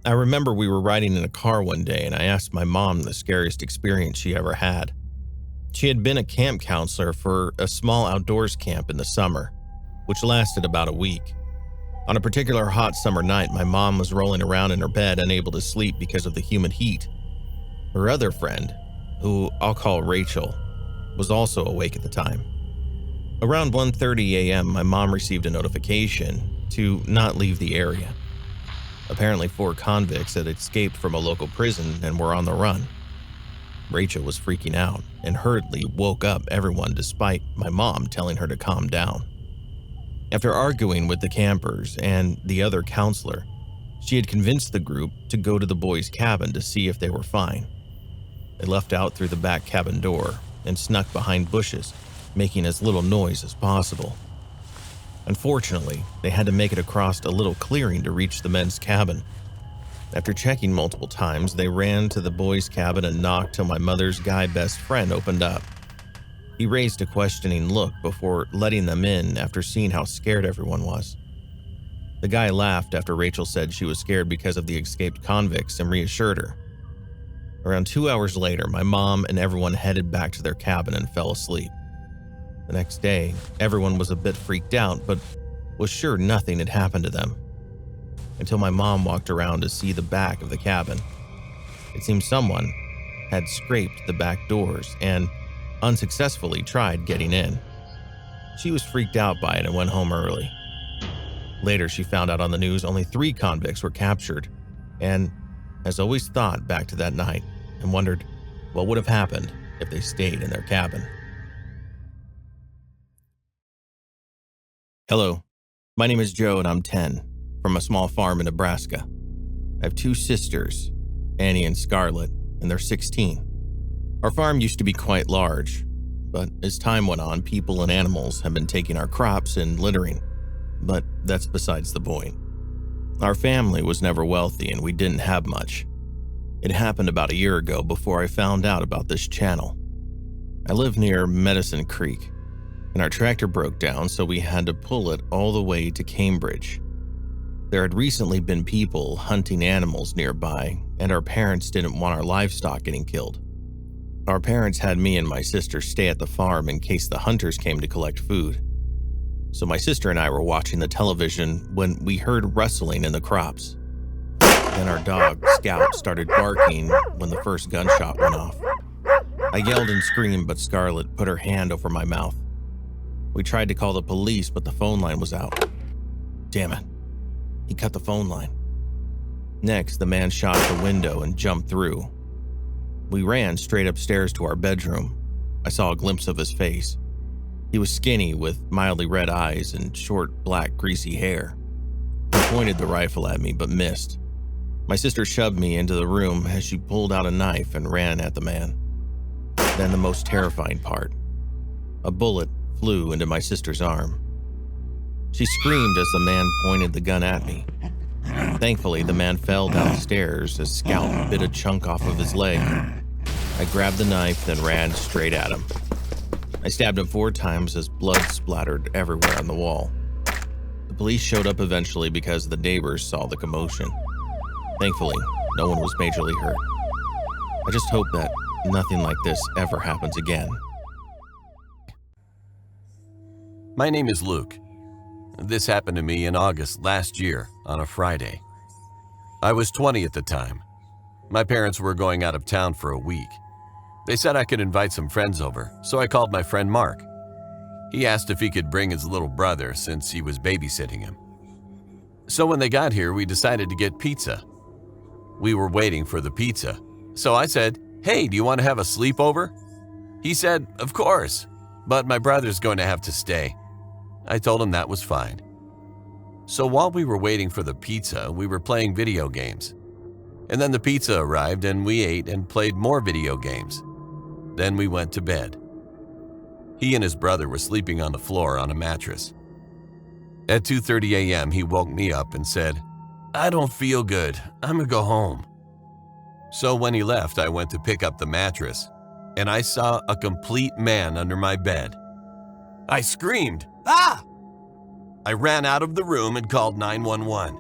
I remember we were riding in a car one day and I asked my mom the scariest experience she ever had. She had been a camp counselor for a small outdoors camp in the summer, which lasted about a week. On a particular hot summer night, my mom was rolling around in her bed unable to sleep because of the humid heat. Her other friend, who I'll call Rachel, was also awake at the time. Around 1:30 a.m., my mom received a notification to not leave the area. Apparently, 4 convicts had escaped from a local prison and were on the run. Rachel was freaking out and hurriedly woke up everyone despite my mom telling her to calm down. After arguing with the campers and the other counselor, she had convinced the group to go to the boys' cabin to see if they were fine. They left out through the back cabin door and snuck behind bushes, making as little noise as possible. Unfortunately, they had to make it across a little clearing to reach the men's cabin. After checking multiple times, they ran to the boys' cabin and knocked till my mother's guy best friend opened up. He raised a questioning look before letting them in after seeing how scared everyone was. The guy laughed after Rachel said she was scared because of the escaped convicts and reassured her. Around 2 hours later, my mom and everyone headed back to their cabin and fell asleep. The next day, everyone was a bit freaked out, but was sure nothing had happened to them. Until my mom walked around to see the back of the cabin. It seemed someone had scraped the back doors and unsuccessfully tried getting in. She was freaked out by it and went home early. Later, she found out on the news only 3 convicts were captured and has always thought back to that night and wondered what would have happened if they stayed in their cabin. Hello, my name is Joe and I'm 10, from a small farm in Nebraska. I have 2 sisters, Annie and Scarlett, and they're 16. Our farm used to be quite large, but as time went on, people and animals have been taking our crops and littering, but that's besides the point. Our family was never wealthy and we didn't have much. It happened about a year ago before I found out about this channel. I live near Medicine Creek, and our tractor broke down, so we had to pull it all the way to Cambridge. There had recently been people hunting animals nearby, and our parents didn't want our livestock getting killed. Our parents had me and my sister stay at the farm in case the hunters came to collect food. So my sister and I were watching the television when we heard rustling in the crops. Then our dog, Scout, started barking when the first gunshot went off. I yelled and screamed, but Scarlett put her hand over my mouth. We tried to call the police, but the phone line was out. Damn it. He cut the phone line. Next, the man shot at the window and jumped through. We ran straight upstairs to our bedroom. I saw a glimpse of his face. He was skinny with mildly red eyes and short, black, greasy hair. He pointed the rifle at me but missed. My sister shoved me into the room as she pulled out a knife and ran at the man. Then the most terrifying part. A bullet flew into my sister's arm. She screamed as the man pointed the gun at me. Thankfully, the man fell downstairs as Scout bit a chunk off of his leg. I grabbed the knife, then ran straight at him. I stabbed him 4 times as blood splattered everywhere on the wall. The police showed up eventually because the neighbors saw the commotion. Thankfully, no one was majorly hurt. I just hope that nothing like this ever happens again. My name is Luke. This happened to me in August last year on a Friday. I was 20 at the time. My parents were going out of town for a week. They said I could invite some friends over, so I called my friend Mark. He asked if he could bring his little brother since he was babysitting him. So when they got here, we decided to get pizza. We were waiting for the pizza, so I said, "Hey, do you want to have a sleepover?" He said, "Of course, but my brother's going to have to stay." I told him that was fine. So while we were waiting for the pizza, we were playing video games. And then the pizza arrived and we ate and played more video games. Then we went to bed. He and his brother were sleeping on the floor on a mattress. At 2:30 a.m., he woke me up and said, "I don't feel good. I'm gonna go home." So when he left, I went to pick up the mattress, and I saw a complete man under my bed. I screamed, "Ah!" I ran out of the room and called 911.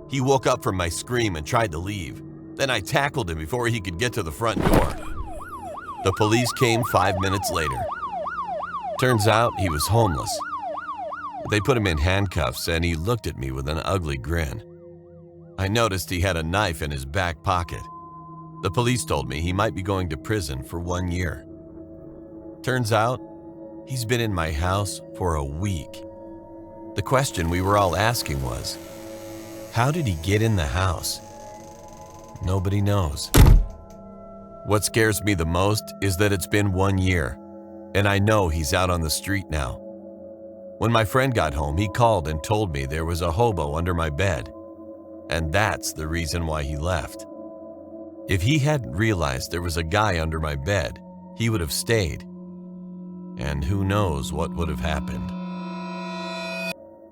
He woke up from my scream and tried to leave. Then I tackled him before he could get to the front door. The police came 5 minutes later. Turns out he was homeless. They put him in handcuffs and he looked at me with an ugly grin. I noticed he had a knife in his back pocket. The police told me he might be going to prison for 1 year. Turns out, he's been in my house for a week. The question we were all asking was, how did he get in the house? Nobody knows. What scares me the most is that it's been 1 year, and I know he's out on the street now. When my friend got home, he called and told me there was a hobo under my bed, and that's the reason why he left. If he hadn't realized there was a guy under my bed, he would have stayed. And who knows what would have happened.